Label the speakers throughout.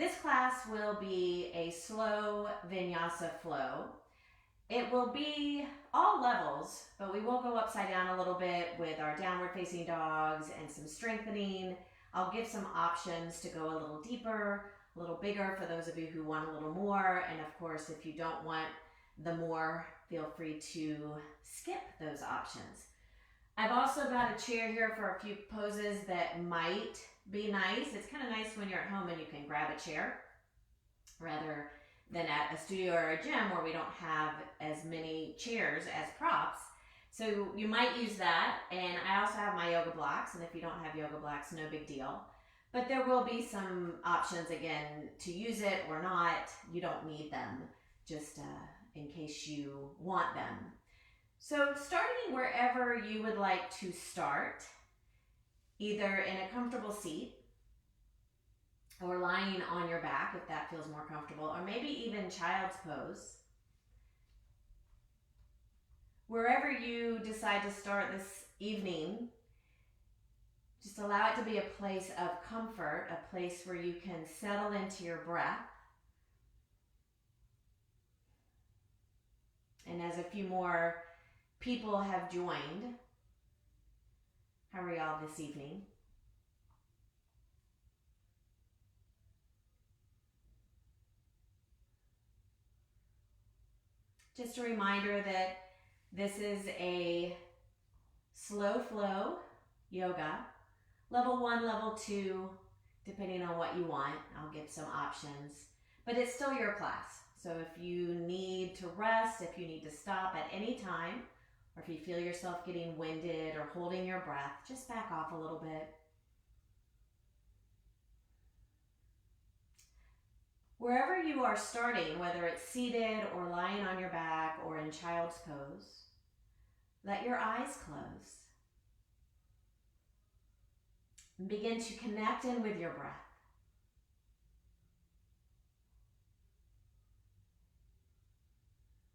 Speaker 1: This class will be a slow vinyasa flow. It will be all levels, but we will go upside down a little bit with our downward facing dogs and some strengthening. I'll give some options to go a little deeper, a little bigger for those of you who want a little more. And of course, if you don't want the more, feel free to skip those options. I've also got a chair here for a few poses that might be nice. It's kind of nice when you're at home and you can grab a chair rather than at a studio or a gym where we don't have as many chairs as props. So you might use that. And I also have my yoga blocks, and if you don't have yoga blocks, no big deal. But there will be some options again to use it or not. You don't need them, just in case you want them. So starting wherever you would like to start, either in a comfortable seat or lying on your back if that feels more comfortable, or maybe even child's pose. Wherever you decide to start this evening, just allow it to be a place of comfort, a place where you can settle into your breath. And as a few more people have joined, how are y'all this evening? Just a reminder that this is a slow flow yoga, level 1, level 2, depending on what you want. I'll give some options, but it's still your class. So if you need to rest, if you need to stop at any time, or if you feel yourself getting winded or holding your breath, just back off a little bit. Wherever you are starting, whether it's seated or lying on your back or in child's pose, let your eyes close. And begin to connect in with your breath.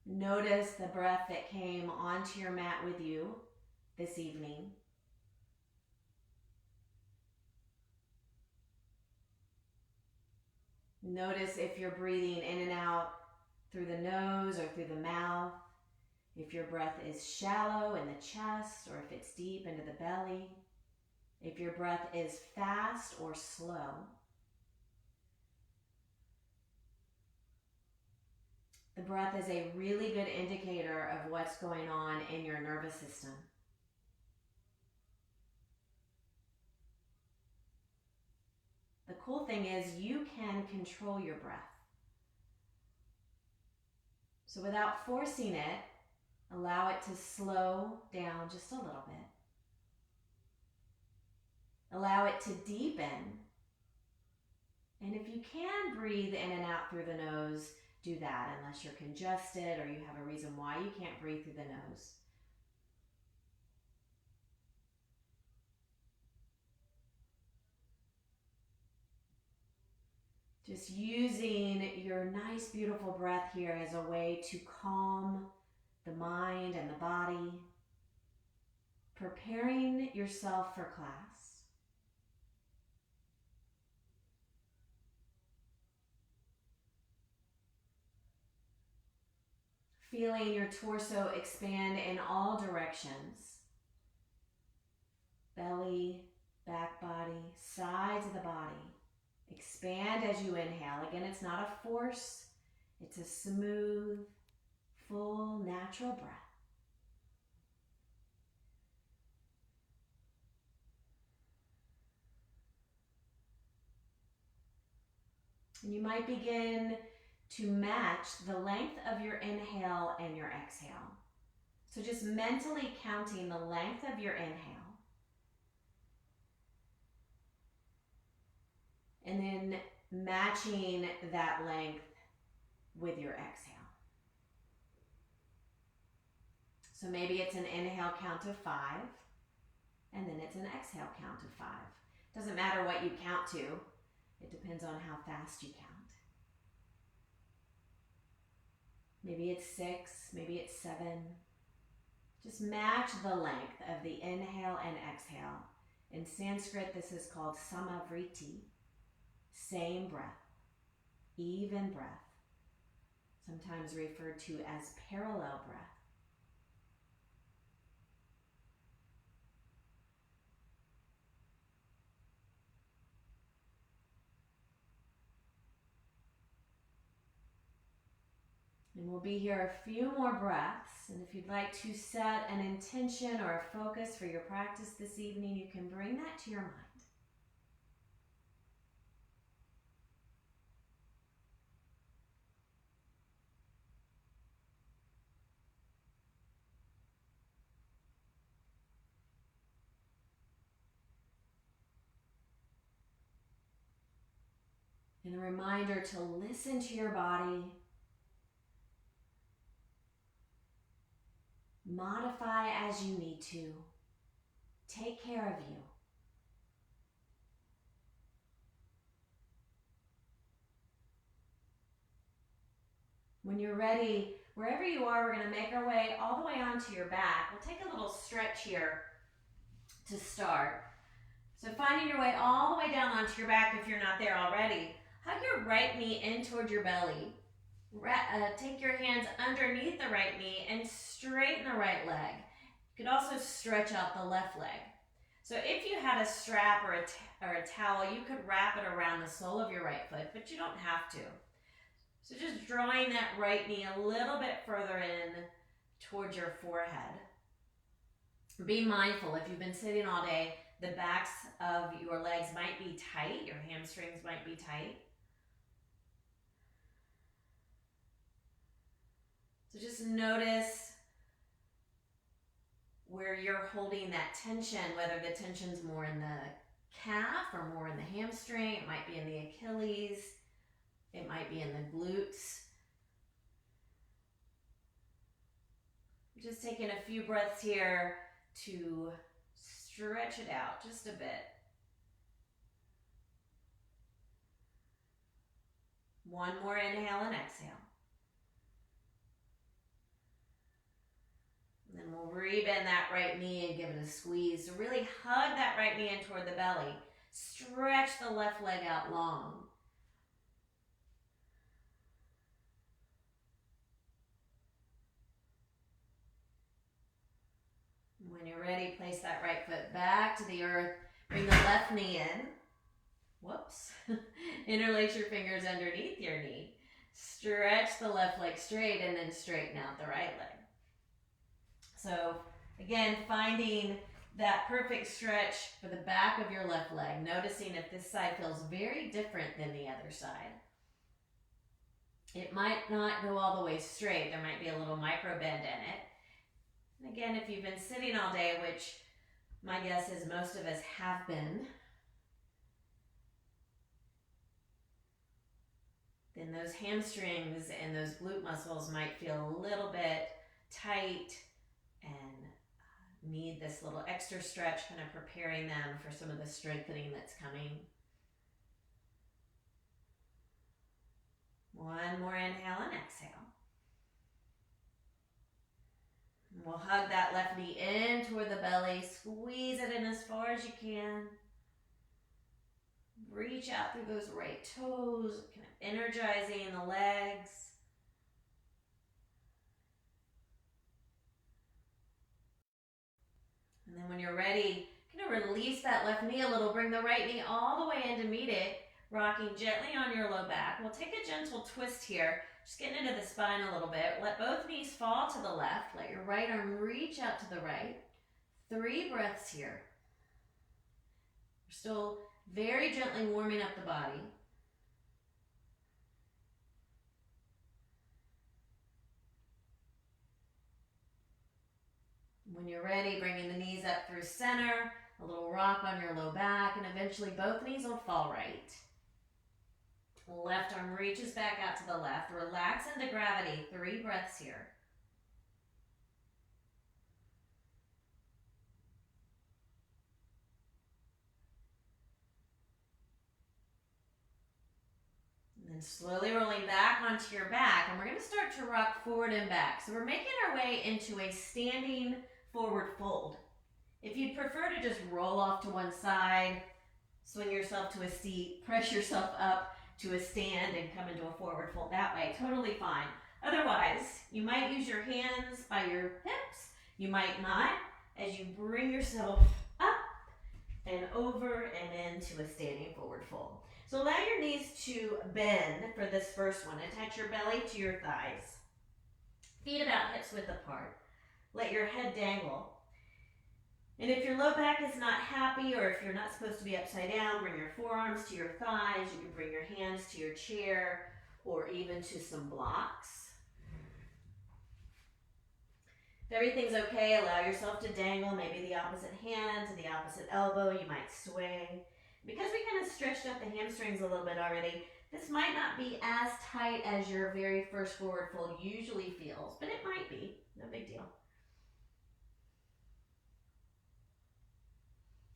Speaker 1: Notice the breath that came onto your mat with you this evening. Notice if you're breathing in and out through the nose or through the mouth, if your breath is shallow in the chest or if it's deep into the belly, if your breath is fast or slow. The breath is a really good indicator of what's going on in your nervous system. The cool thing is you can control your breath. So without forcing it, allow it to slow down just a little bit. Allow it to deepen. And if you can breathe in and out through the nose, do that unless you're congested or you have a reason why you can't breathe through the nose. Just using your nice, beautiful breath here as a way to calm the mind and the body, preparing yourself for class. Feeling your torso expand in all directions. Belly, back body, sides of the body. Expand as you inhale. Again, it's not a force. It's a smooth, full, natural breath. And you might begin to match the length of your inhale and your exhale. So just mentally counting the length of your inhale. And then matching that length with your exhale. So maybe it's an inhale count of 5, and then it's an exhale count of 5. Doesn't matter what you count to. It depends on how fast you count. Maybe it's 6, maybe it's 7. Just match the length of the inhale and exhale. In Sanskrit, this is called samavriti, same breath. even breath, sometimes referred to as parallel breath. And we'll be here a few more breaths. And if you'd like to set an intention or a focus for your practice this evening, you can bring that to your mind. And a reminder to listen to your body. Modify as you need to. Take care of you. When you're ready, wherever you are, we're going to make our way all the way onto your back. We'll take a little stretch here to start. So finding your way all the way down onto your back if you're not there already. Hug your right knee in toward your belly. Take your hands underneath the right knee and straighten the right leg. You could also stretch out the left leg. So if you had a strap or a towel, you could wrap it around the sole of your right foot, but you don't have to. So just drawing that right knee a little bit further in towards your forehead. Be mindful, if you've been sitting all day, the backs of your legs might be tight, your hamstrings might be tight. So just notice where you're holding that tension, whether the tension's more in the calf or more in the hamstring. It might be in the Achilles. It might be in the glutes. Just taking a few breaths here to stretch it out just a bit. One more inhale and exhale. And then we'll rebend that right knee and give it a squeeze. So really hug that right knee in toward the belly. Stretch the left leg out long. When you're ready, place that right foot back to the earth. Bring the left knee in. Whoops. Interlace your fingers underneath your knee. Stretch the left leg straight and then straighten out the right leg. So again, finding that perfect stretch for the back of your left leg. Noticing if this side feels very different than the other side. It might not go all the way straight. There might be a little micro bend in it. And again, if you've been sitting all day, which my guess is most of us have been, then those hamstrings and those glute muscles might feel a little bit tight and need this little extra stretch, kind of preparing them for some of the strengthening that's coming. One more inhale and exhale. We'll hug that left knee in toward the belly. Squeeze it in as far as you can. Reach out through those right toes, kind of energizing the legs. And then when you're ready, kind of release that left knee a little. Bring the right knee all the way in to meet it, rocking gently on your low back. We'll take a gentle twist here. Just getting into the spine a little bit. Let both knees fall to the left. Let your right arm reach out to the right. 3 breaths here. We're still very gently warming up the body. When you're ready, bringing the knees up through center, a little rock on your low back, and eventually both knees will fall right. Left arm reaches back out to the left. Relax into gravity. 3 breaths here. And then slowly rolling back onto your back. And we're going to start to rock forward and back. So we're making our way into a standing forward fold. If you'd prefer to just roll off to one side, swing yourself to a seat, press yourself up, to a stand and come into a forward fold that way. Totally fine. Otherwise, you might use your hands by your hips. You might not, as you bring yourself up and over and into a standing forward fold. So allow your knees to bend for this first one. Attach your belly to your thighs. Feet about hips width apart. Let your head dangle. And if your low back is not happy, or if you're not supposed to be upside down, bring your forearms to your thighs. You can bring your hands to your chair or even to some blocks. If everything's okay, allow yourself to dangle, maybe the opposite hand to the opposite elbow. You might swing. Because we kind of stretched out the hamstrings a little bit already, this might not be as tight as your very first forward fold usually feels, but it might be. No big deal.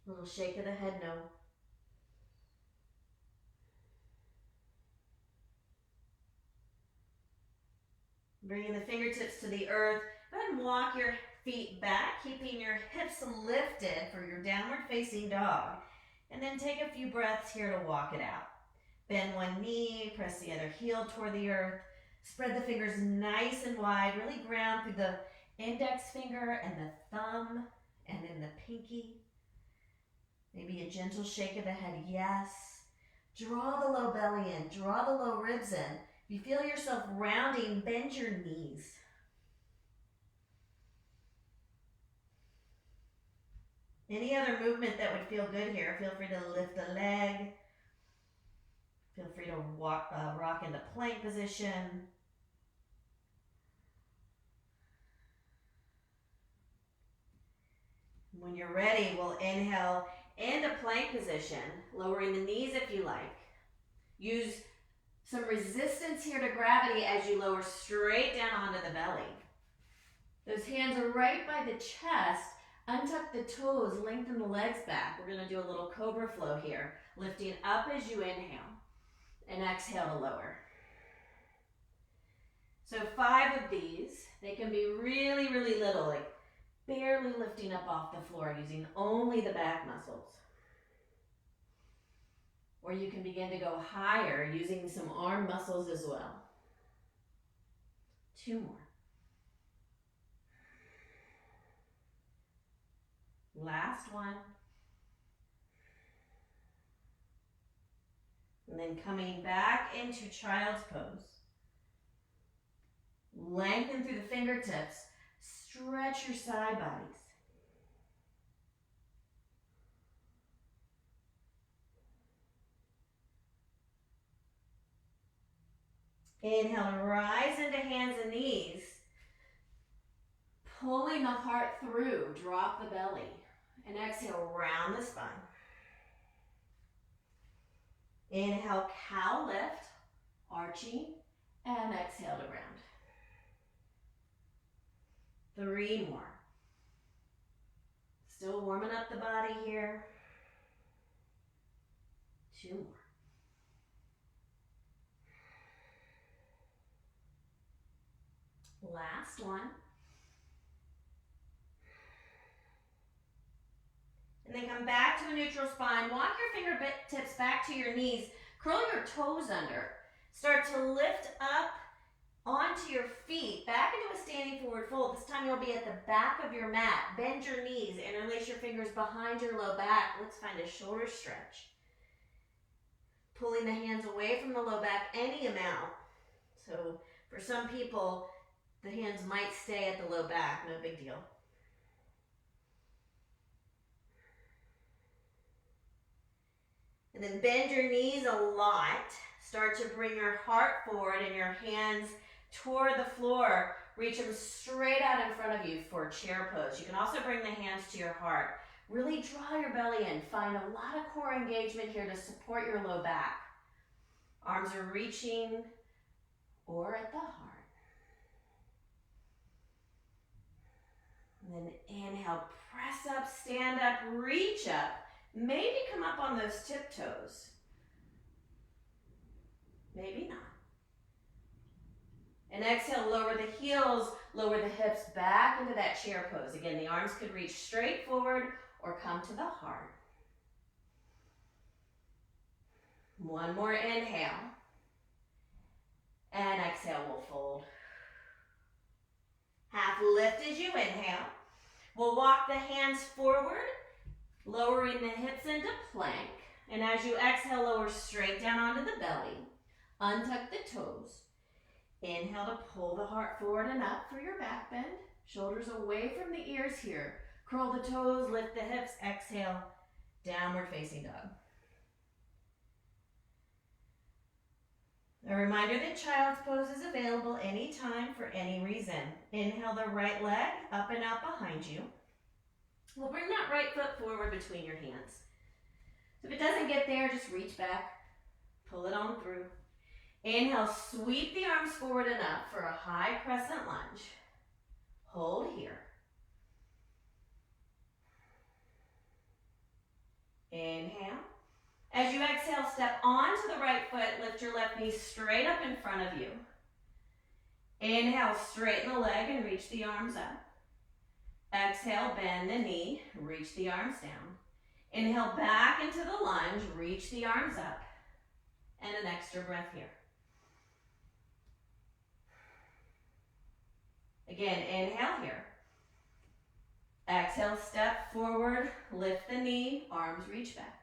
Speaker 1: A little shake of the head, no. Bringing the fingertips to the earth. Go ahead and walk your feet back, keeping your hips lifted for your downward facing dog. And then take a few breaths here to walk it out. Bend one knee, press the other heel toward the earth. Spread the fingers nice and wide. Really ground through the index finger and the thumb and then the pinky. Maybe a gentle shake of the head, yes. Draw the low belly in, draw the low ribs in. If you feel yourself rounding, bend your knees. Any other movement that would feel good here, feel free to lift the leg. Feel free to rock into plank position. When you're ready, we'll inhale into plank position, lowering the knees if you like. Use some resistance here to gravity as you lower straight down onto the belly. Those hands are right by the chest. Untuck the toes, lengthen the legs back. We're going to do a little cobra flow here, lifting up as you inhale and exhale to lower. So 5 of these. They can be really, really little, like barely lifting up off the floor using only the back muscles. Or you can begin to go higher using some arm muscles as well. 2 more. Last one. And then coming back into child's pose. Lengthen through the fingertips. Stretch your side bodies. Inhale to rise into hands and knees. Pulling the heart through, drop the belly. And exhale, round the spine. Inhale, cow lift, arching, and exhale to round. 3 more. Still warming up the body here. 2 more. Last one. And then come back to a neutral spine. Walk your fingertips back to your knees. Curl your toes under. Start to lift up onto your feet, back into a standing forward fold. This time you'll be at the back of your mat. Bend your knees, interlace your fingers behind your low back. Let's find a shoulder stretch. Pulling the hands away from the low back any amount. So for some people, the hands might stay at the low back, no big deal. And then bend your knees a lot. Start to bring your heart forward and your hands toward the floor. Reach them straight out in front of you for chair pose. You can also bring the hands to your heart. Really draw your belly in. Find a lot of core engagement here to support your low back. Arms are reaching or at the heart. And then inhale, press up, stand up, reach up. Maybe come up on those tiptoes. Maybe not. And exhale, lower the heels, lower the hips back into that chair pose. Again, the arms could reach straight forward or come to the heart. One more inhale. And exhale, we'll fold. Half lift as you inhale. We'll walk the hands forward, lowering the hips into plank. And as you exhale, lower straight down onto the belly. Untuck the toes. Inhale to pull the heart forward and up for your back bend. Shoulders away from the ears here. Curl the toes, lift the hips. Exhale, downward facing dog. A reminder that child's pose is available anytime for any reason. Inhale the right leg up and out behind you. We'll bring that right foot forward between your hands. So if it doesn't get there, just reach back, pull it on through. Inhale, sweep the arms forward and up for a high crescent lunge. Hold here. Inhale. As you exhale, step onto the right foot, lift your left knee straight up in front of you. Inhale, straighten the leg and reach the arms up. Exhale, bend the knee, reach the arms down. Inhale, back into the lunge, reach the arms up. And an extra breath here. Again, inhale here. Exhale, step forward, lift the knee, arms reach back.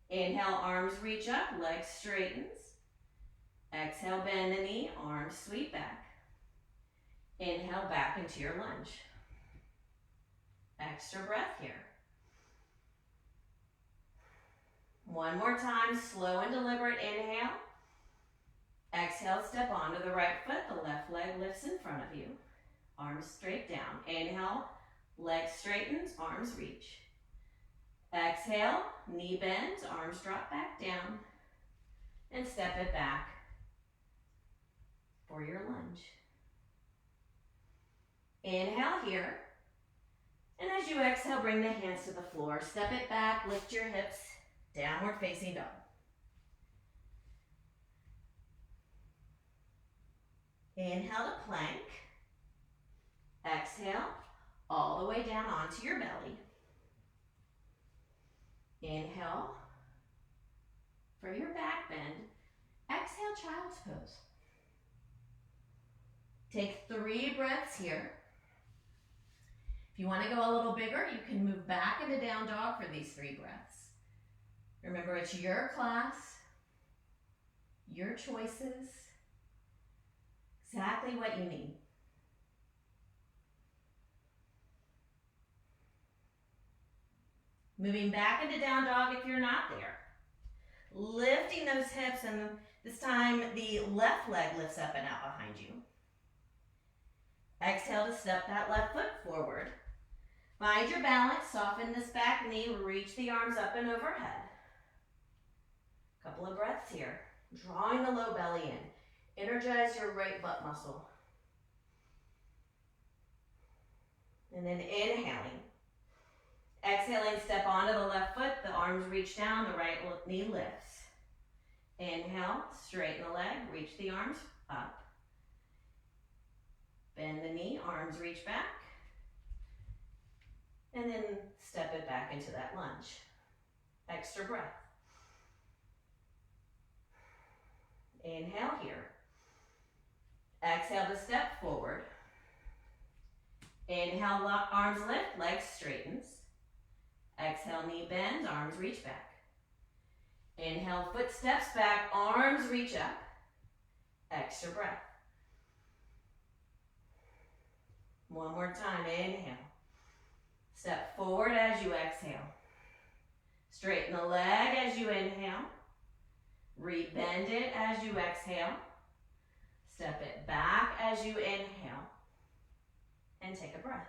Speaker 1: Inhale, arms reach up, leg straightens. Exhale, bend the knee, arms sweep back. Inhale, back into your lunge. Extra breath here. One more time, slow and deliberate inhale. Exhale, step onto the right foot, the left leg lifts in front of you. Arms straight down. Inhale, leg straightens, arms reach. Exhale, knee bends, arms drop back down, and step it back for your lunge. Inhale here, and as you exhale, bring the hands to the floor. Step it back, lift your hips, downward facing dog. Inhale to plank. Exhale, all the way down onto your belly. Inhale for your back bend. Exhale, child's pose. Take 3 breaths here. If you want to go a little bigger, you can move back into down dog for these 3 breaths. Remember, it's your class, your choices, exactly what you need. Moving back into down dog if you're not there. Lifting those hips, and this time the left leg lifts up and out behind you. Exhale to step that left foot forward. Find your balance, soften this back knee, reach the arms up and overhead. Couple of breaths here. Drawing the low belly in. Energize your right butt muscle. And then inhaling. Exhaling, step onto the left foot, the arms reach down, the right knee lifts. Inhale, straighten the leg, reach the arms up. Bend the knee, arms reach back. And then step it back into that lunge. Extra breath. Inhale here. Exhale to step forward. Inhale, arms lift, legs straightens. Exhale, knee bends, arms reach back. Inhale, foot steps back, arms reach up. Extra breath. One more time, inhale. Step forward as you exhale. Straighten the leg as you inhale. Rebend it as you exhale. Step it back as you inhale. And take a breath.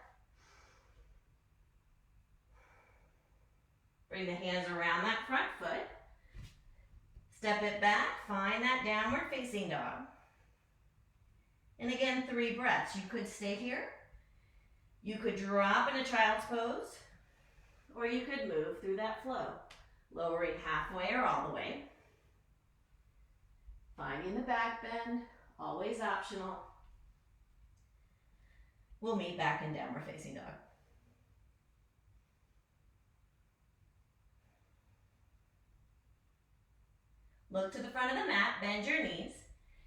Speaker 1: Bring the hands around that front foot. Step it back, find that downward facing dog. And again, 3 breaths. You could stay here. You could drop in a child's pose, or you could move through that flow, lowering halfway or all the way. Finding the back bend, always optional. We'll meet back in downward facing dog. Look to the front of the mat, bend your knees.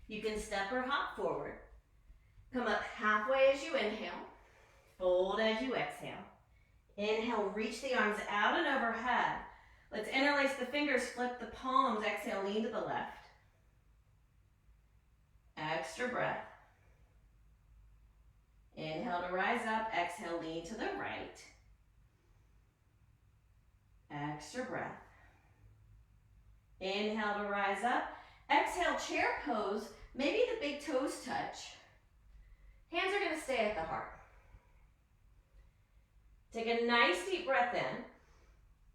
Speaker 1: You can step or hop forward. Come up halfway as you inhale. Fold as you exhale. Inhale, reach the arms out and overhead. Let's interlace the fingers, flip the palms. Exhale, lean to the left. Extra breath. Inhale to rise up. Exhale, lean to the right. Extra breath. Inhale to rise up. Exhale, chair pose. Maybe the big toes touch. Hands are going to stay at the heart. Take a nice deep breath in.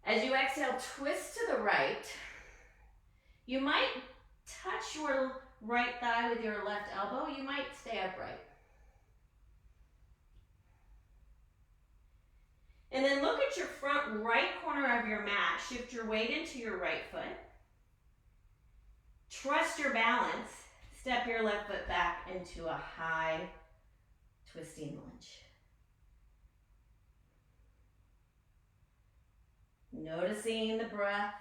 Speaker 1: As you exhale, twist to the right. You might touch your right thigh with your left elbow. You might stay upright. And then look at your front right corner of your mat. Shift your weight into your right foot. Trust your balance. Step your left foot back into a high twisting lunge. Noticing the breath.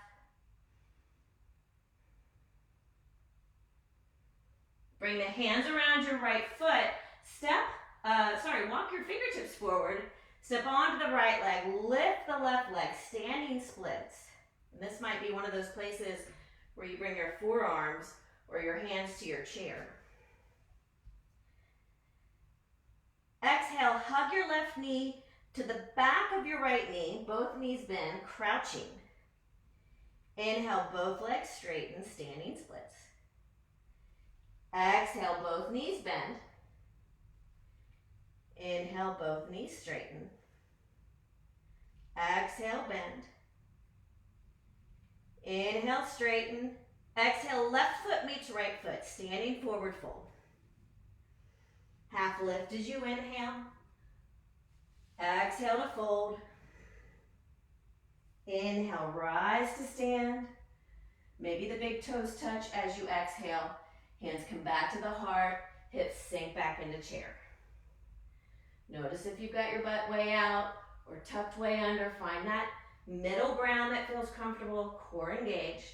Speaker 1: Bring the hands around your right foot. Walk your fingertips forward. Step onto the right leg. Lift the left leg. Standing splits. And this might be one of those places where you bring your forearms or your hands to your chair. Exhale, hug your left knee to the back of your right knee. Both knees bend, crouching. Inhale, both legs straighten, standing splits. Exhale, both knees bend. Inhale, both knees straighten. Exhale, bend. Inhale, straighten. Exhale, left foot meets right foot, standing forward fold. Half lift as you inhale. Exhale to fold. Inhale, rise to stand. Maybe the big toes touch as you exhale. Hands come back to the heart, hips sink back into chair. Notice if you've got your butt way out or tucked way under. Find that middle ground that feels comfortable, core engaged.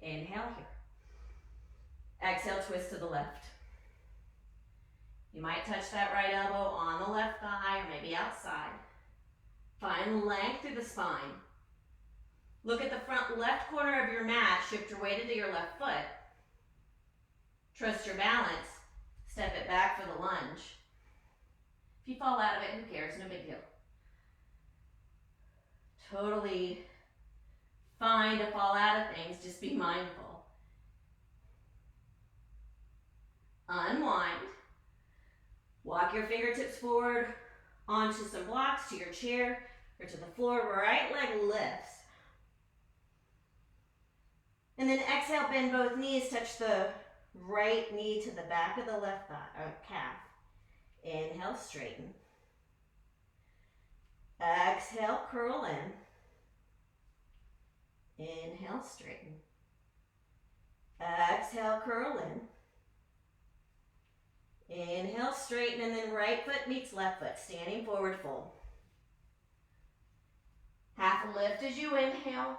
Speaker 1: Inhale here. Exhale, twist to the left. You might touch that right elbow on the left thigh or maybe outside. Find length through the spine. Look at the front left corner of your mat. Shift your weight into your left foot. Trust your balance. Step it back for the lunge. If you fall out of it, who cares? No big deal. Totally fine to fall out of things. Just be mindful. Unwind. Walk your fingertips forward onto some blocks, to your chair, or to the floor. Right leg lifts. And then exhale, bend both knees. Touch the right knee to the back of the left thigh, or calf. Inhale, straighten. Exhale, curl in. Inhale, straighten. Exhale, curl in. Inhale, straighten, and then right foot meets left foot, standing forward fold. Half a lift as you inhale.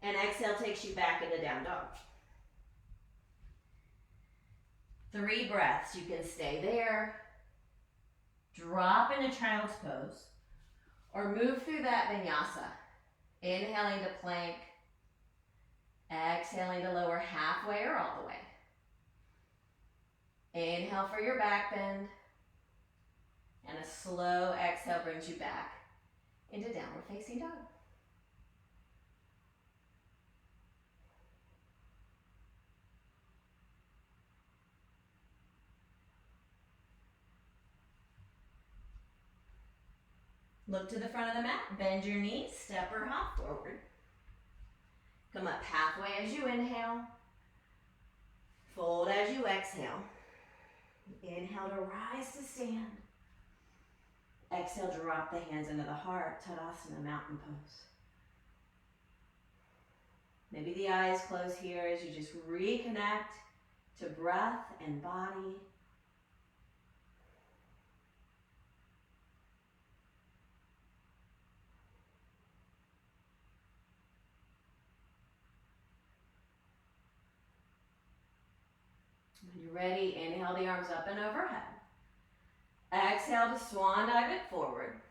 Speaker 1: And exhale takes you back into down dog. 3 breaths. You can stay there. Drop into child's pose. Or move through that vinyasa. Inhaling to plank. Exhaling to lower halfway or all the way. Inhale for your back bend. And a slow exhale brings you back into downward facing dog. Look to the front of the mat, bend your knees, step or hop forward. Come up halfway as you inhale. Fold as you exhale. Inhale to rise to stand. Exhale, drop the hands into the heart, Tadasana, mountain pose. Maybe the eyes close here as you just reconnect to breath and body. When you're ready, inhale the arms up and overhead. Exhale to swan dive it forward.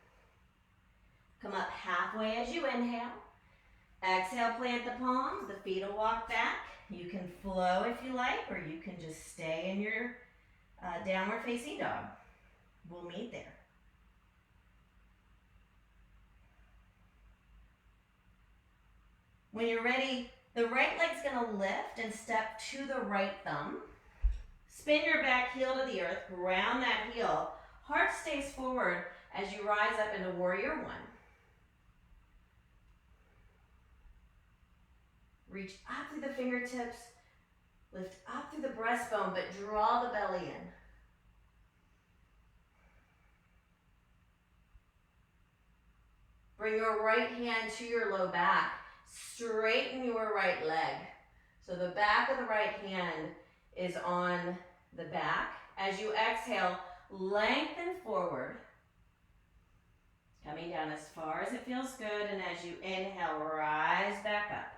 Speaker 1: Come up halfway as you inhale. Exhale, plant the palms, the feet will walk back. You can flow if you like, or you can just stay in your downward facing dog. We'll meet there. When you're ready, the right leg's gonna lift and step to the right thumb. Spin your back heel to the earth, ground that heel. Heart stays forward as you rise up into warrior one. Reach up through the fingertips, lift up through the breastbone, but draw the belly in. Bring your right hand to your low back. Straighten your right leg. So the back of the right hand is on the back. As you exhale, lengthen forward. Coming down as far as it feels good, and as you inhale, rise back up.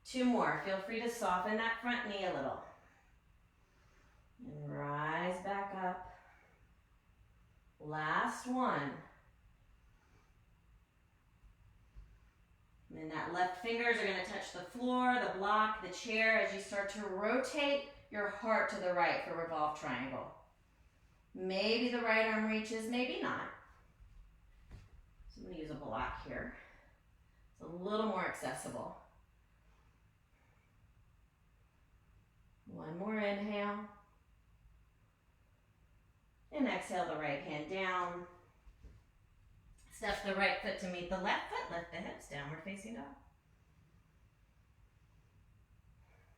Speaker 1: 2 more. Feel free to soften that front knee a little. And rise back up. Last one. And then that left fingers are going to touch the floor, the block, the chair as you start to rotate your heart to the right for revolve triangle. Maybe the right arm reaches, maybe not. So I'm going to use a block here. It's a little more accessible. One more inhale. And exhale the right hand down. Step the right foot to meet the left foot. Lift the hips, downward facing dog.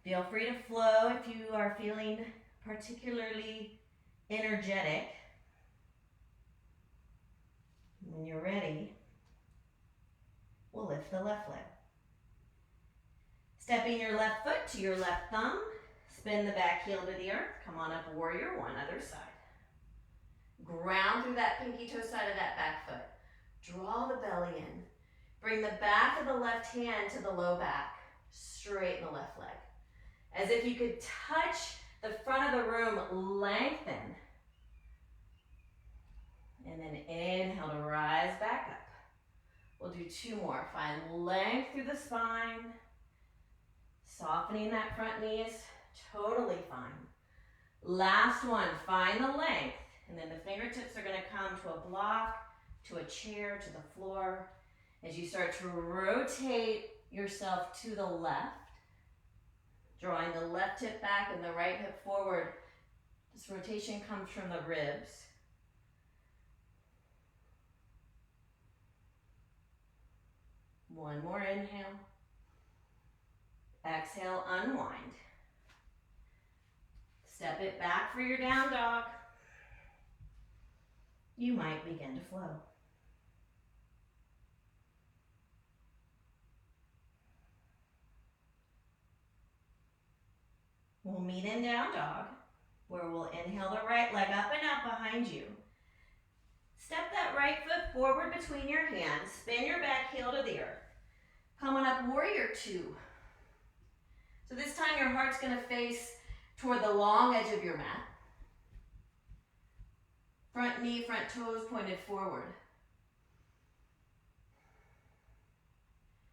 Speaker 1: Feel free to flow if you are feeling particularly energetic. When you're ready, we'll lift the left leg. Stepping your left foot to your left thumb. Spin the back heel to the earth. Come on up, warrior one, other side. Ground through that pinky toe side of that back foot. Draw the belly in. Bring the back of the left hand to the low back. Straighten the left leg. As if you could touch the front of the room, lengthen. And then inhale to rise back up. We'll do 2 more. Find length through the spine. Softening that front knee is totally fine. Last one, find the length. And then the fingertips are going to come to a block, to a chair, to the floor. As you start to rotate yourself to the left, drawing the left hip back and the right hip forward. This rotation comes from the ribs. One more inhale. Exhale, unwind. Step it back for your down dog. You might begin to flow. We'll meet in down dog, where we'll inhale the right leg up and up behind you. Step that right foot forward between your hands. Spin your back heel to the earth. Coming up, warrior two. So this time your heart's going to face toward the long edge of your mat. Front knee, front toes pointed forward.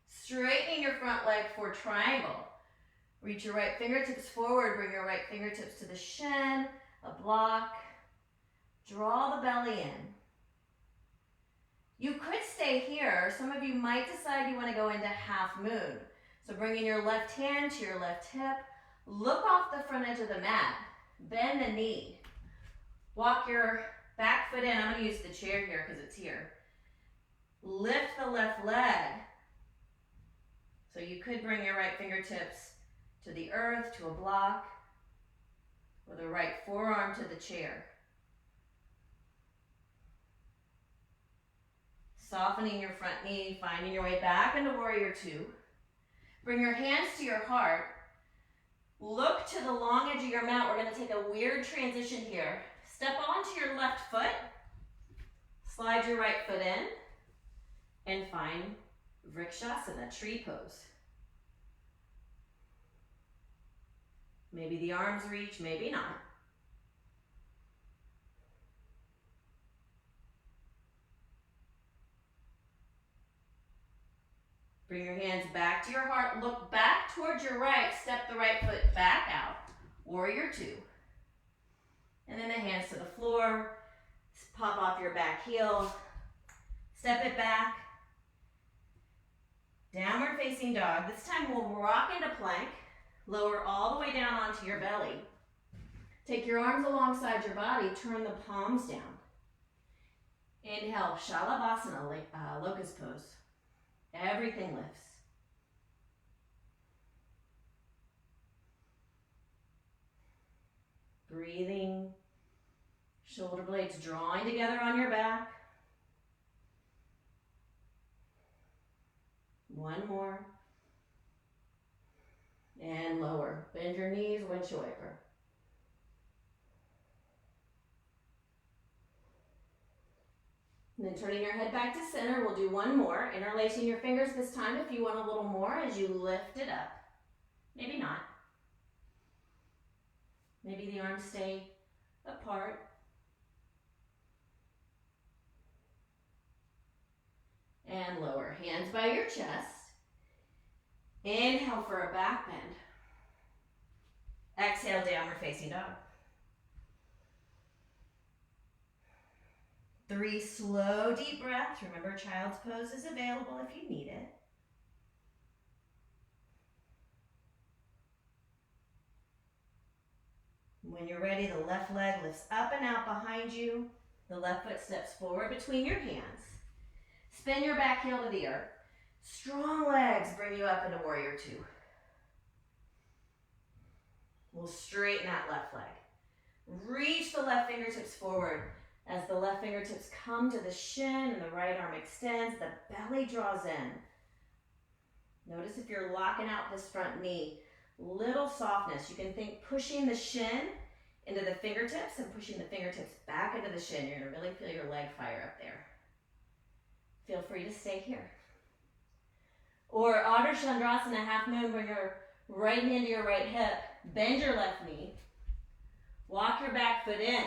Speaker 1: Straightening your front leg for triangle. Reach your right fingertips forward, bring your right fingertips to the shin, a block. Draw the belly in. You could stay here. Some of you might decide you want to go into half moon. So bringing your left hand to your left hip, look off the front edge of the mat, bend the knee. Walk your back foot in. I'm going to use the chair here because it's here. Lift the left leg. So you could bring your right fingertips to the earth, to a block, or the right forearm to the chair. Softening your front knee, finding your way back into warrior two. Bring your hands to your heart. Look to the long edge of your mat. We're going to take a weird transition here. Step onto your left foot. Slide your right foot in. And find Vrikshasana, tree pose. Maybe the arms reach, maybe not. Bring your hands back to your heart. Look back towards your right. Step the right foot back out. Warrior two. And then the hands to the floor. Pop off your back heel. Step it back. Downward facing dog. This time we'll rock into plank. Lower all the way down onto your belly. Take your arms alongside your body. Turn the palms down. Inhale, Shalabhasana, locust pose. Everything lifts. Breathing. Shoulder blades drawing together on your back. One more. And lower. Bend your knees, windshield wiper. And then turning your head back to center, we'll do one more. Interlacing your fingers this time if you want a little more as you lift it up. Maybe not. Maybe the arms stay apart. And lower. Hands by your chest. Inhale for a back bend. Exhale, downward facing dog. 3 slow, deep breaths. Remember, child's pose is available if you need it. When you're ready, the left leg lifts up and out behind you. The left foot steps forward between your hands. Spin your back heel to the earth. Strong legs bring you up into warrior two. We'll straighten that left leg. Reach the left fingertips forward. As the left fingertips come to the shin and the right arm extends, the belly draws in. Notice if you're locking out this front knee, little softness. You can think pushing the shin into the fingertips and pushing the fingertips back into the shin. You're going to really feel your leg fire up there. Feel free to stay here. Or Ardha Chandrasana, half moon, bring your right hand to your right hip, bend your left knee, walk your back foot in.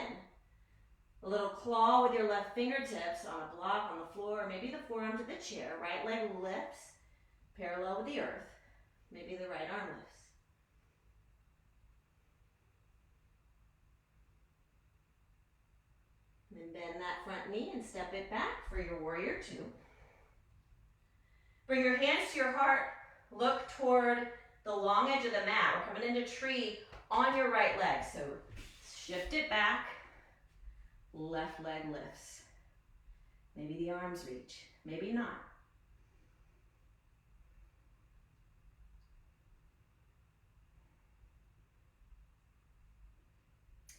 Speaker 1: A little claw with your left fingertips on a block on the floor, or maybe the forearm to the chair. Right leg lifts, parallel with the earth. Maybe the right arm lifts. And then bend that front knee and step it back for your warrior two. Bring your hands to your heart. Look toward the long edge of the mat. We're coming into tree on your right leg. So shift it back. Left leg lifts. Maybe the arms reach. Maybe not.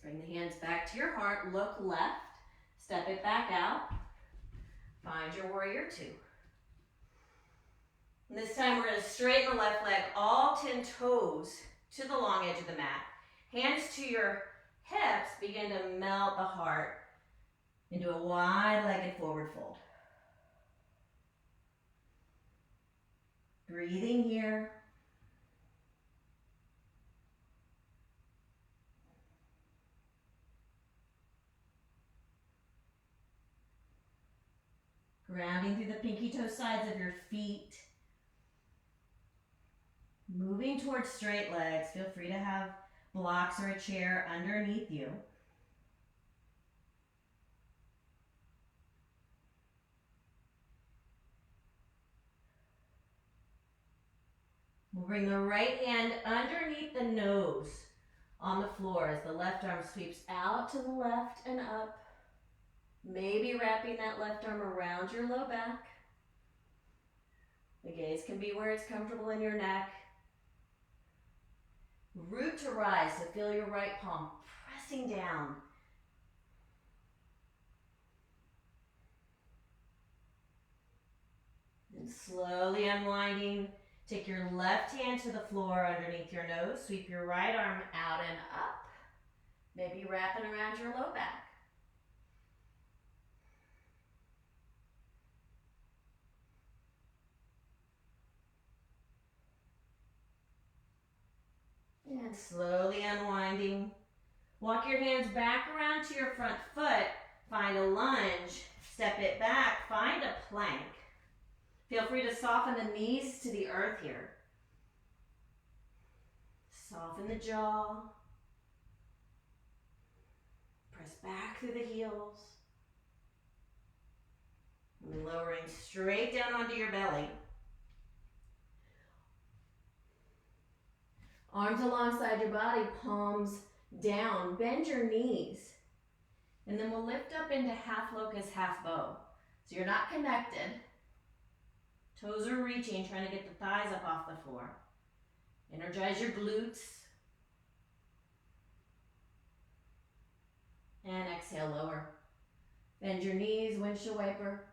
Speaker 1: Bring the hands back to your heart. Look left. Step it back out. Find your warrior two. And this time we're going to straighten the left leg, all 10 toes to the long edge of the mat. Hands to your hips, begin to melt the heart into a wide-legged forward fold. Breathing here. Grounding through the pinky toe sides of your feet. Moving towards straight legs. Feel free to have blocks or a chair underneath you. We'll bring the right hand underneath the nose on the floor as the left arm sweeps out to the left and up. Maybe wrapping that left arm around your low back. The gaze can be where it's comfortable in your neck. Root to rise, so feel your right palm pressing down. And slowly unwinding. Take your left hand to the floor underneath your nose. Sweep your right arm out and up. Maybe wrapping around your low back. And slowly unwinding. Walk your hands back around to your front foot. Find a lunge. Step it back. Find a plank. Feel free to soften the knees to the earth here. Soften the jaw. Press back through the heels. And lowering straight down onto your belly. Arms alongside your body, palms down. Bend your knees. And then we'll lift up into half locust, half bow. So you're not connected. Toes are reaching, trying to get the thighs up off the floor. Energize your glutes. And exhale, lower. Bend your knees, windshield wiper.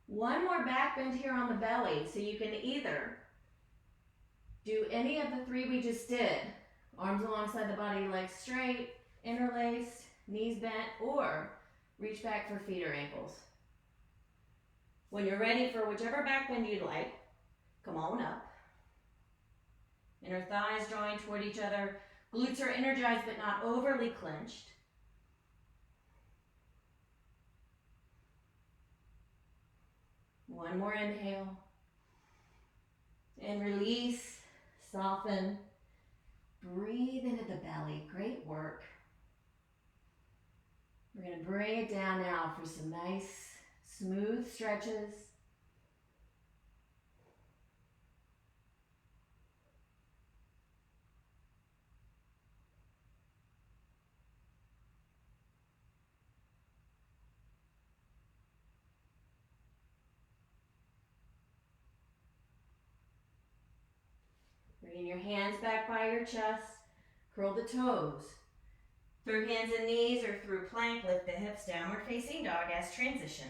Speaker 1: One more back bend here on the belly, so you can either do any of the three we just did. Arms alongside the body, legs straight, interlaced, knees bent, or reach back for feet or ankles. When you're ready for whichever back bend you'd like, come on up. Inner thighs drawing toward each other. Glutes are energized but not overly clenched. One more inhale. And release, soften. Breathe into the belly. Great work. We're going to bring it down now for some nice, smooth stretches. Bringing your hands back by your chest. Curl the toes. Through hands and knees or through plank, lift the hips, downward facing dog as transition.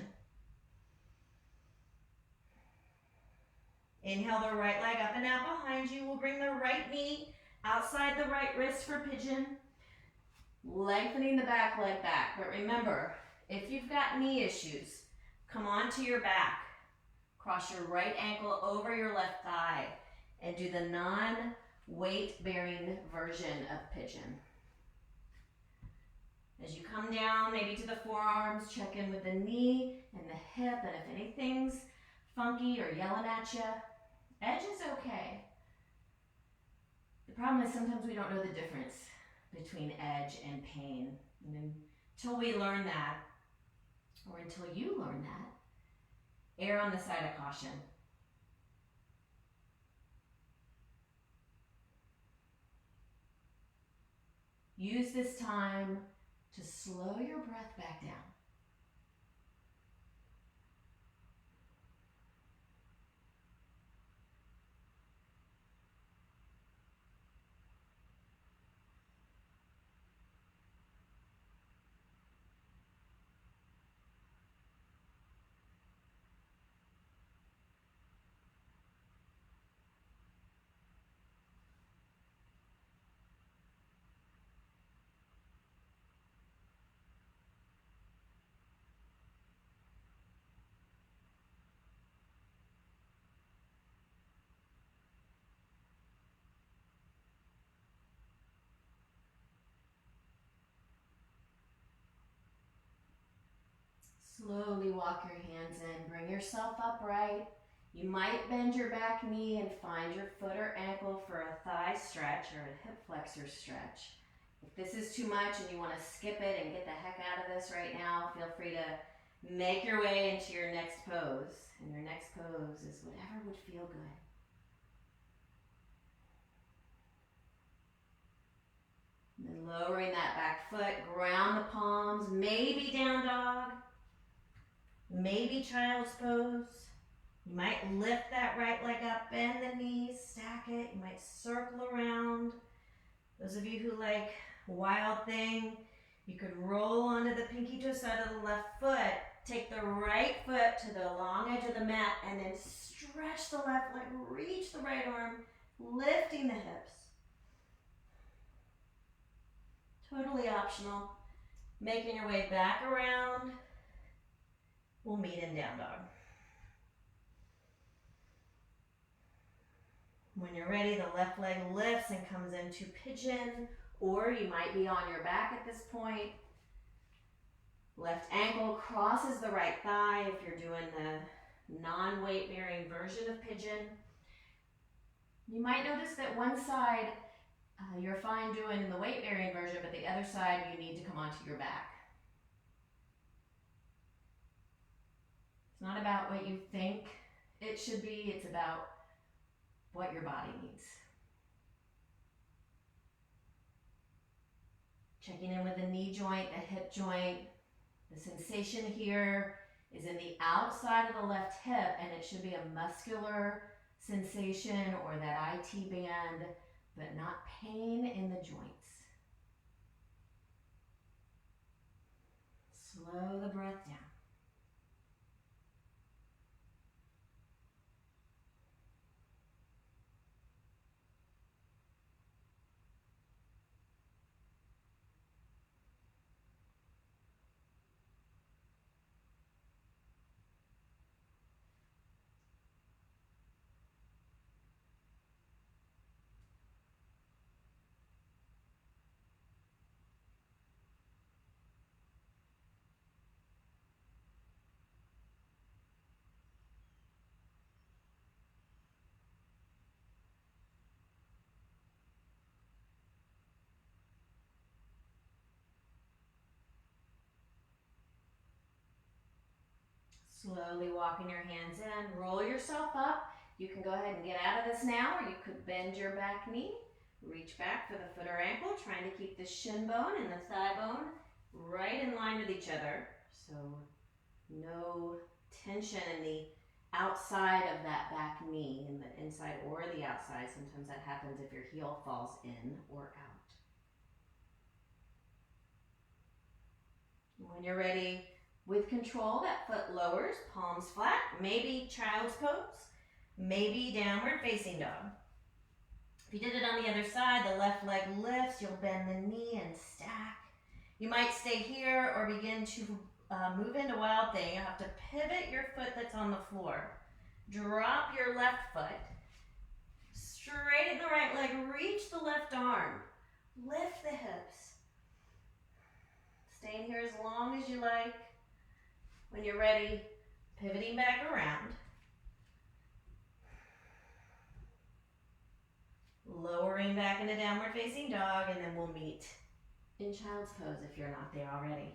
Speaker 1: Inhale the right leg up and out behind you. We'll bring the right knee outside the right wrist for pigeon. Lengthening the back leg back. But remember, if you've got knee issues, come onto your back. Cross your right ankle over your left thigh and do the non-weight bearing version of pigeon. As you come down, maybe to the forearms, check in with the knee and the hip, and if anything's funky or yelling at you, edge is okay. The problem is sometimes we don't know the difference between edge and pain. And until we learn that, or until you learn that, err on the side of caution. Use this time to slow your breath back down. Slowly walk your hands in, bring yourself upright. You might bend your back knee and find your foot or ankle for a thigh stretch or a hip flexor stretch. If this is too much and you want to skip it and get the heck out of this right now, feel free to make your way into your next pose. And your next pose is whatever would feel good. And then lowering that back foot, ground the palms, maybe down dog. Maybe child's pose. You might lift that right leg up, bend the knees, stack it. You might circle around. Those of you who like wild thing, you could roll onto the pinky toe side of the left foot, take the right foot to the long edge of the mat, and then stretch the left leg, reach the right arm, lifting the hips. Totally optional. Making your way back around. We'll meet in down dog. When you're ready, the left leg lifts and comes into pigeon, or you might be on your back at this point. Left ankle crosses the right thigh if you're doing the non-weight bearing version of pigeon. You might notice that one side you're fine doing in the weight bearing version, but the other side you need to come onto your back. It's not about what you think it should be, it's about what your body needs. Checking in with the knee joint, the hip joint. The sensation here is in the outside of the left hip, and it should be a muscular sensation or that IT band, but not pain in the joints. Slow the breath down. Slowly walking your hands in, roll yourself up. You can go ahead and get out of this now, or you could bend your back knee, reach back for the foot or ankle, trying to keep the shin bone and the thigh bone right in line with each other. So no tension in the outside of that back knee, in the inside or the outside. Sometimes that happens if your heel falls in or out. When you're ready, with control, that foot lowers, palms flat, maybe child's pose, maybe downward facing dog. If you did it on the other side, the left leg lifts, you'll bend the knee and stack. You might stay here or begin to move into wild thing. You'll have to pivot your foot that's on the floor. Drop your left foot, straighten the right leg, reach the left arm, lift the hips. Staying here as long as you like. When you're ready, pivoting back around. Lowering back into downward facing dog, and then we'll meet in child's pose if you're not there already.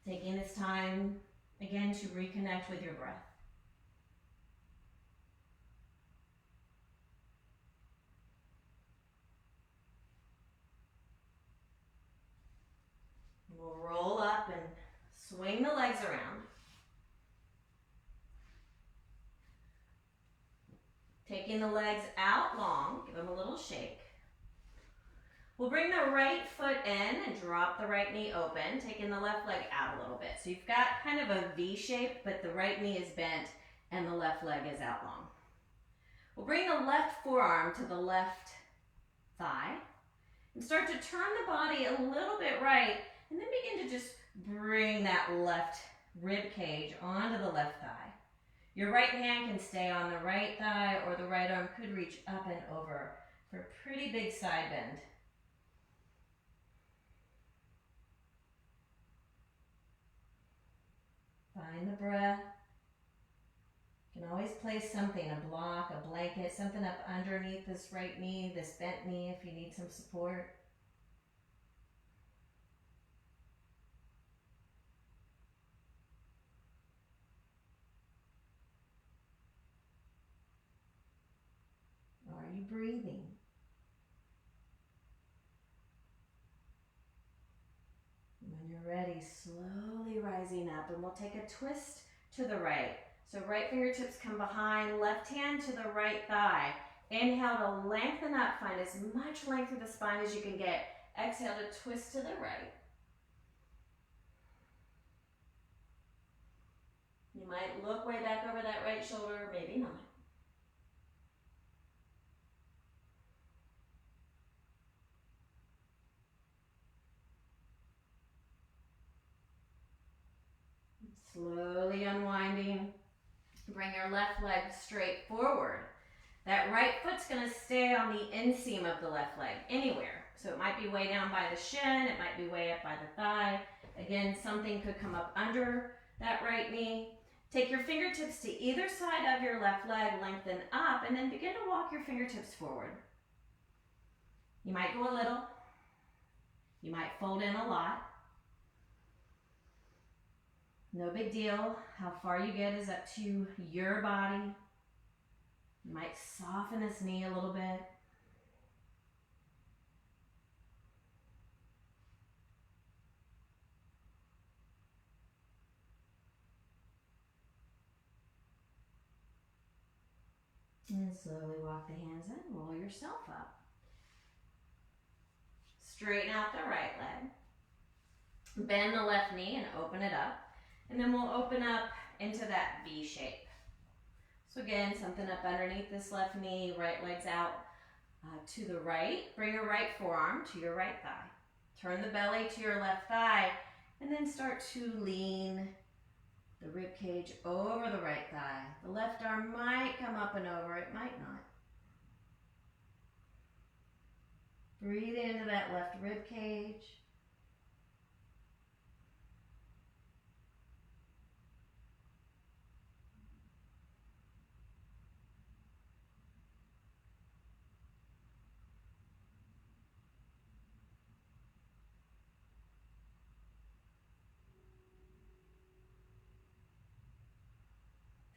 Speaker 1: Taking this time, again, to reconnect with your breath. We'll roll up and swing the legs around. Taking the legs out long, give them a little shake. We'll bring the right foot in and drop the right knee open, taking the left leg out a little bit. So you've got kind of a V shape, but the right knee is bent and the left leg is out long. We'll bring the left forearm to the left thigh and start to turn the body a little bit right, and then begin to just bring that left rib cage onto the left thigh. Your right hand can stay on the right thigh, or the right arm could reach up and over for a pretty big side bend. Find the breath. You can always place something, a block, a blanket, something up underneath this right knee, this bent knee if you need some support. Are you breathing? When you're ready, slowly rising up, and we'll take a twist to the right. So right fingertips come behind, left hand to the right thigh. Inhale to lengthen up, find as much length through the spine as you can get. Exhale to twist to the right. You might look way back over that right shoulder, maybe not. Slowly unwinding. Bring your left leg straight forward. That right foot's going to stay on the inseam of the left leg, anywhere. So it might be way down by the shin, it might be way up by the thigh. Again, something could come up under that right knee. Take your fingertips to either side of your left leg, lengthen up, and then begin to walk your fingertips forward. You might go a little. You might fold in a lot. No big deal. How far you get is up to your body. You might soften this knee a little bit. And slowly walk the hands in, roll yourself up. Straighten out the right leg. Bend the left knee and open it up. And then we'll open up into that V shape. So again, something up underneath this left knee, right leg's out to the right. Bring your right forearm to your right thigh. Turn the belly to your left thigh, and then start to lean the rib cage over the right thigh. The left arm might come up and over, it might not. Breathe into that left rib cage.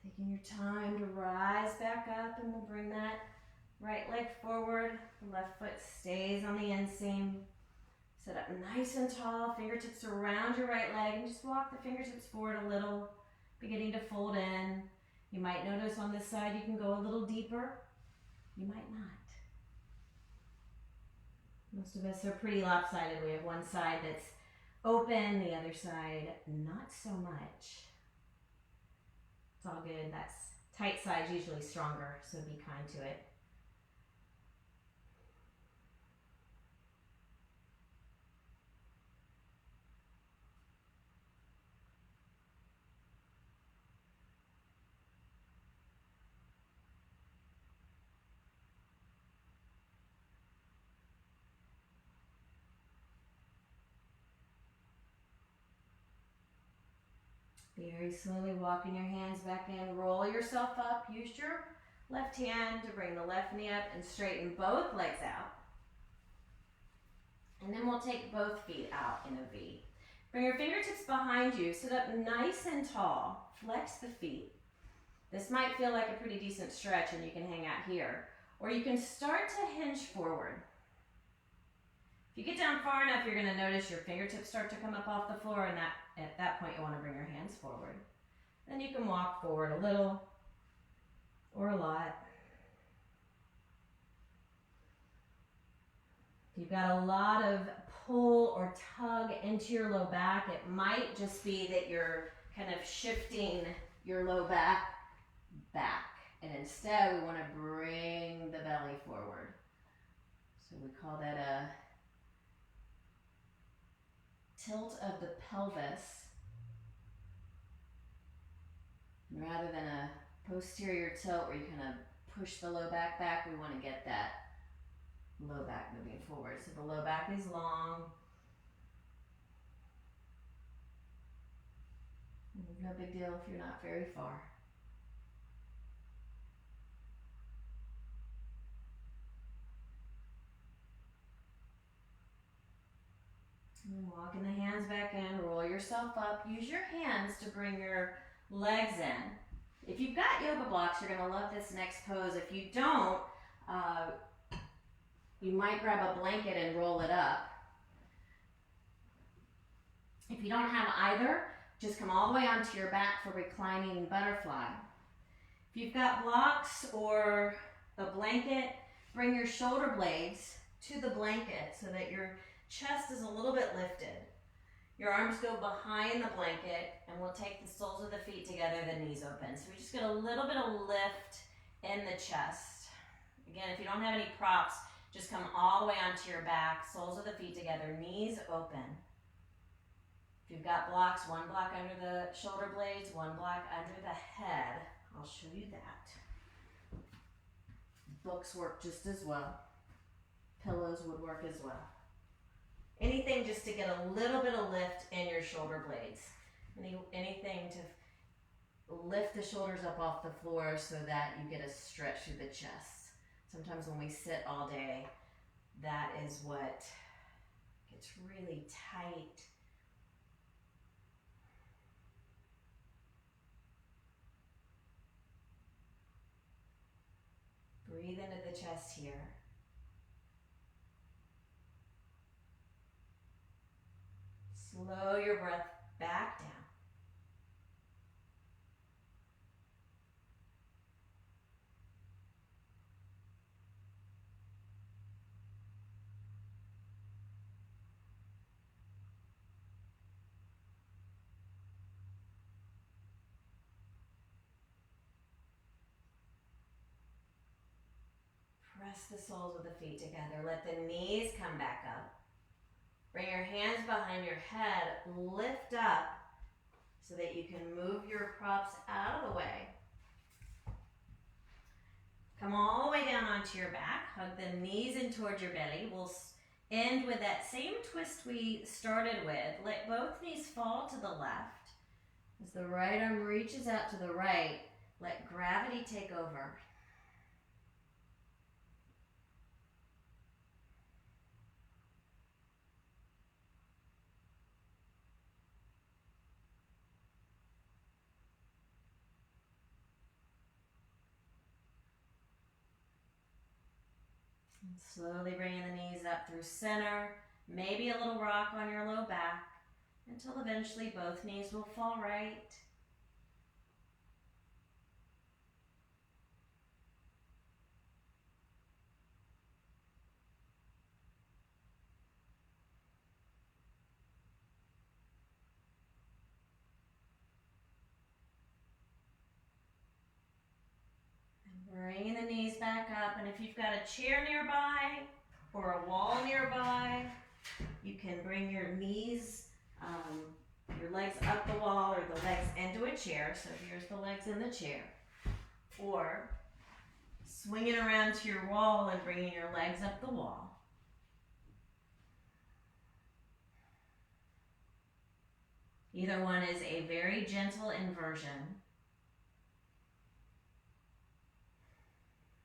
Speaker 1: Taking your time to rise back up, and we'll bring that right leg forward. The left foot stays on the inseam. Sit up nice and tall, fingertips around your right leg, and just walk the fingertips forward a little, beginning to fold in. You might notice on this side you can go a little deeper. You might not. Most of us are pretty lopsided. We have one side that's open, the other side not so much. It's all good. That's tight side's usually stronger, so be kind to it. Very slowly walking your hands back in. Roll yourself up. Use your left hand to bring the left knee up and straighten both legs out. And then we'll take both feet out in a V. Bring your fingertips behind you. Sit up nice and tall. Flex the feet. This might feel like a pretty decent stretch and you can hang out here. Or you can start to hinge forward. If you get down far enough, you're going to notice your fingertips start to come up off the floor, and at that point you want to bring your hands forward. Then you can walk forward a little or a lot. If you've got a lot of pull or tug into your low back, it might just be that you're kind of shifting your low back. And instead we want to bring the belly forward. So we call that a tilt of the pelvis. And rather than a posterior tilt where you kind of push the low back back, we want to get that low back moving forward. So the low back is long. No big deal if you're not very far. And walking the hands back in, roll yourself up. Use your hands to bring your legs in. If you've got yoga blocks, you're going to love this next pose. If you don't, you might grab a blanket and roll it up. If you don't have either, just come all the way onto your back for reclining butterfly. If you've got blocks or a blanket, bring your shoulder blades to the blanket so that your chest is a little bit lifted. Your arms go behind the blanket, and we'll take the soles of the feet together, the knees open. So we just get a little bit of lift in the chest. Again, if you don't have any props, just come all the way onto your back, soles of the feet together, knees open. If you've got blocks, one block under the shoulder blades, one block under the head. I'll show you that. Books work just as well. Pillows would work as well. Anything just to get a little bit of lift in your shoulder blades. Anything to lift the shoulders up off the floor so that you get a stretch through the chest. Sometimes when we sit all day, that is what gets really tight. Breathe into the chest here. Slow your breath back down. Press the soles of the feet together. Let the knees come back up. Bring your hands behind your head. Lift up so that you can move your props out of the way. Come all the way down onto your back. Hug the knees in towards your belly. We'll end with that same twist we started with. Let both knees fall to the left. As the right arm reaches out to the right, let gravity take over. And slowly bringing the knees up through center, maybe a little rock on your low back, until eventually both knees will fall right. Bringing the knees back up, and if you've got a chair nearby or a wall nearby, you can bring your knees, your legs up the wall or the legs into a chair. So here's the legs in the chair. Or swing it around to your wall and bringing your legs up the wall. Either one is a very gentle inversion.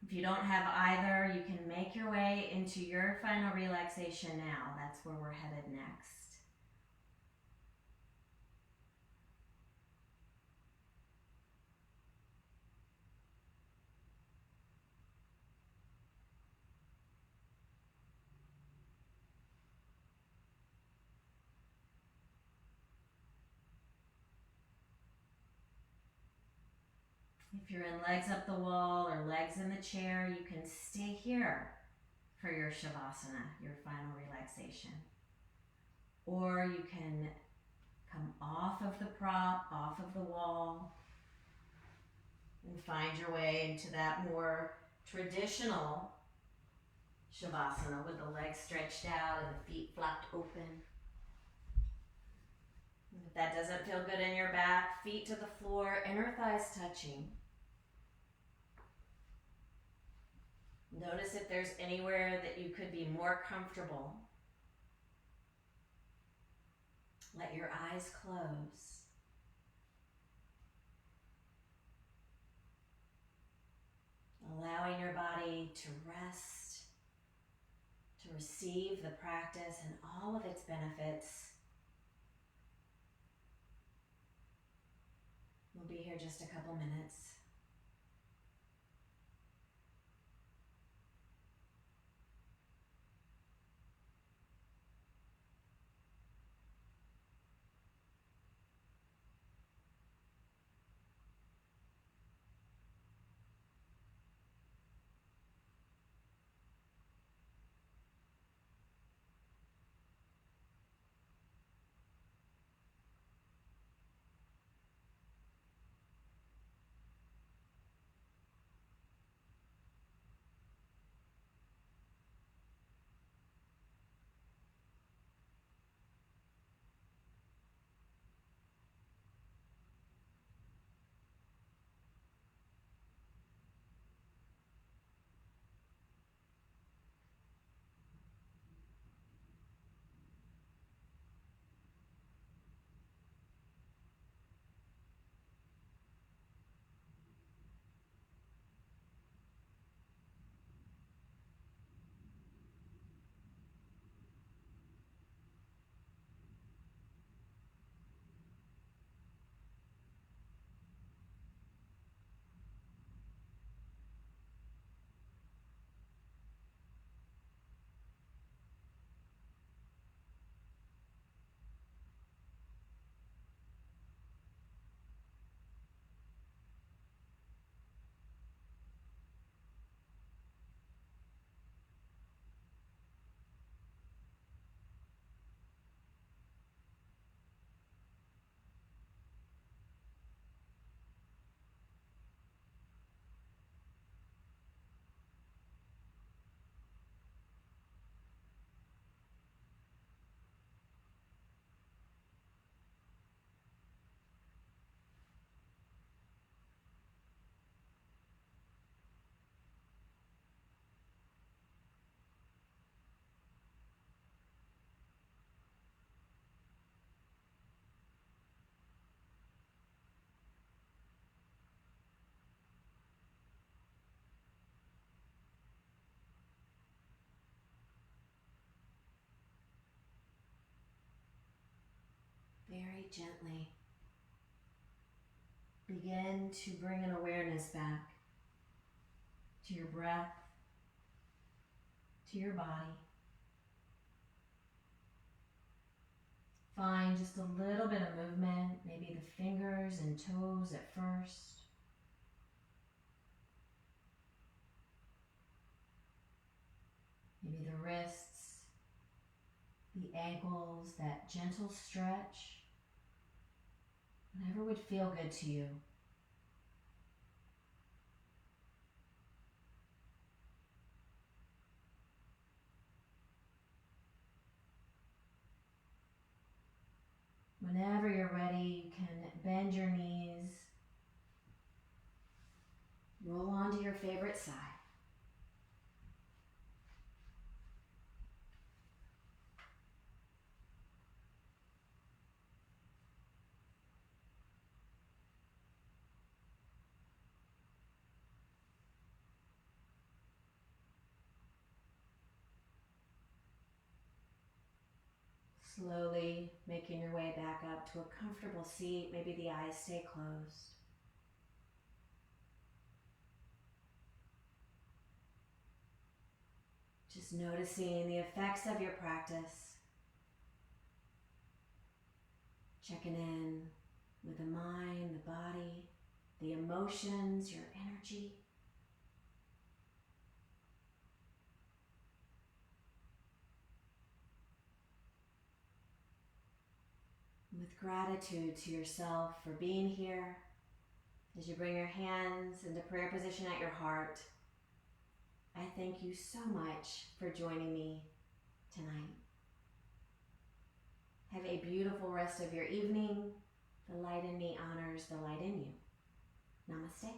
Speaker 1: If you don't have either, you can make your way into your final relaxation now. That's where we're headed next. If you're in legs up the wall or legs in the chair, you can stay here for your Shavasana, your final relaxation. Or you can come off of the prop, off of the wall, and find your way into that more traditional Shavasana with the legs stretched out and the feet flapped open. If that doesn't feel good in your back, feet to the floor, inner thighs touching. Notice if there's anywhere that you could be more comfortable. Let your eyes close. Allowing your body to rest, to receive the practice and all of its benefits. We'll be here just a couple minutes. gently begin to bring an awareness back to your breath, to your body. Find just a little bit of movement, maybe the fingers and toes at first. Maybe the wrists, the ankles, that gentle stretch. Whatever would feel good to you. Whenever you're ready, you can bend your knees, roll onto your favorite side. Slowly making your way back up to a comfortable seat. Maybe the eyes stay closed. Just noticing the effects of your practice. Checking in with the mind, the body, the emotions, your energy. With gratitude to yourself for being here, as you bring your hands into prayer position at your heart, I thank you so much for joining me tonight. Have a beautiful rest of your evening. The light in me honors the light in you. Namaste.